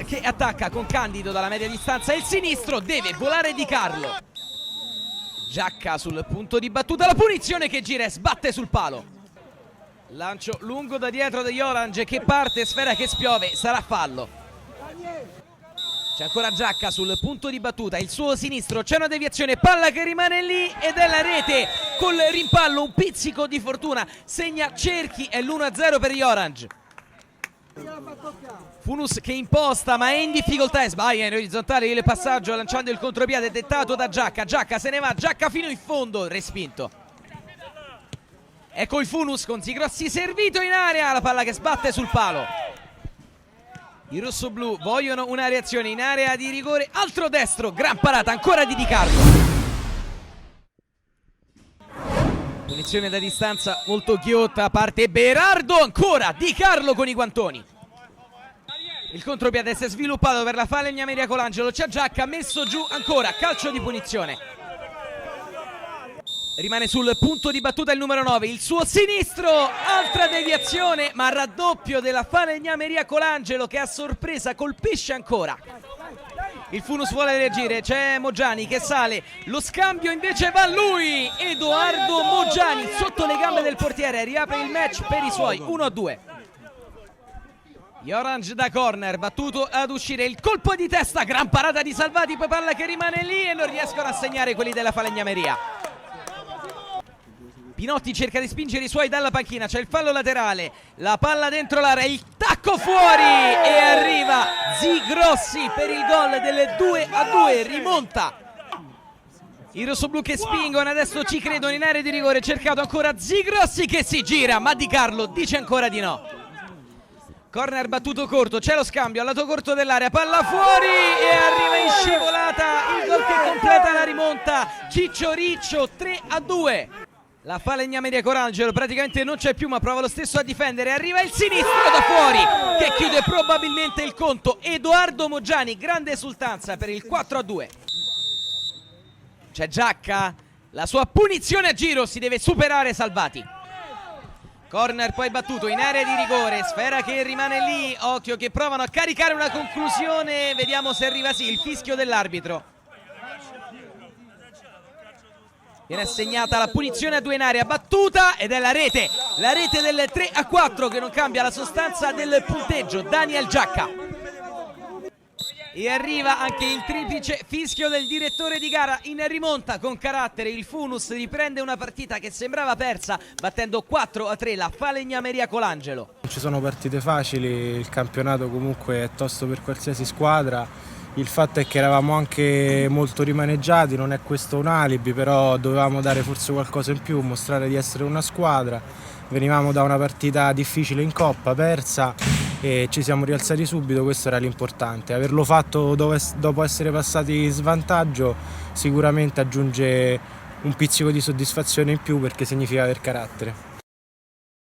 che attacca con Candido dalla media distanza, il sinistro, deve volare Di Carlo. Giacca sul punto di battuta, la punizione che gira e sbatte sul palo. Lancio lungo da dietro degli Orange che parte, sfera che spiove, sarà fallo. C'è ancora Giacca sul punto di battuta, il suo sinistro, c'è una deviazione, palla che rimane lì ed è la rete col rimpallo, un pizzico di fortuna, segna Cerchi, è l'1-0 per gli Orange. Funus che imposta ma è in difficoltà e sbaglia in orizzontale il passaggio lanciando il contropiede dettato da Giacca. Giacca se ne va, Giacca fino in fondo, respinto. Ecco il Funus con Zigrossi servito in area, la palla che sbatte sul palo. I rossoblù vogliono una reazione in area di rigore, altro destro, gran parata ancora di Di Carlo. Punizione da distanza molto ghiotta, parte Berardo, ancora Di Carlo con i guantoni. Il contropiede si è sviluppato per la Falegnameria Colangelo, c'è Giacca, messo giù ancora, calcio di punizione. Rimane sul punto di battuta il numero 9, il suo sinistro, altra deviazione, ma raddoppio della Falegnameria Colangelo che a sorpresa colpisce ancora. Il Funus vuole reagire, c'è Moggiani che sale, lo scambio invece va a lui, Edoardo Moggiani sotto le gambe del portiere, riapre il match per i suoi, 1-2. Gli Orange da corner, battuto ad uscire, il colpo di testa, gran parata di Salvati, poi palla che rimane lì e non riescono a segnare quelli della Falegnameria. Pinotti cerca di spingere i suoi dalla panchina, c'è il fallo laterale, la palla dentro l'area, il tacco fuori e arriva Zigrossi per il gol del 2-2, rimonta. I rossoblù che spingono, adesso ci credono in area di rigore, cercato ancora Zigrossi che si gira, ma Di Carlo dice ancora di no. Corner battuto corto, c'è lo scambio al lato corto dell'area, palla fuori e arriva in scivolata il gol che completa la rimonta, Ciccio Riccio, 3-2. La Falegnameria Colangelo praticamente non c'è più ma prova lo stesso a difendere, arriva il sinistro da fuori che chiude probabilmente il conto, Edoardo Moggiani, grande esultanza per il 4-2. C'è Giacca, la sua punizione a giro, si deve superare Salvati. Corner poi battuto in area di rigore, sfera che rimane lì, occhio che provano a caricare una conclusione, vediamo se arriva sì, il fischio dell'arbitro. Viene assegnata la punizione a 2 in area, battuta ed è la rete del 3-4 che non cambia la sostanza del punteggio, Daniel Giacca. E arriva anche il triplice fischio del direttore di gara in rimonta con carattere. Il Funus riprende una partita che sembrava persa battendo 4-3 la Falegnameria Colangelo. Non ci sono partite facili, il campionato comunque è tosto per qualsiasi squadra. Il fatto è che eravamo anche molto rimaneggiati, non è questo un alibi, però dovevamo dare forse qualcosa in più, mostrare di essere una squadra. Venivamo da una partita difficile in Coppa, persa, e ci siamo rialzati subito, questo era l'importante. Averlo fatto dopo essere passati in svantaggio sicuramente aggiunge un pizzico di soddisfazione in più perché significa aver carattere.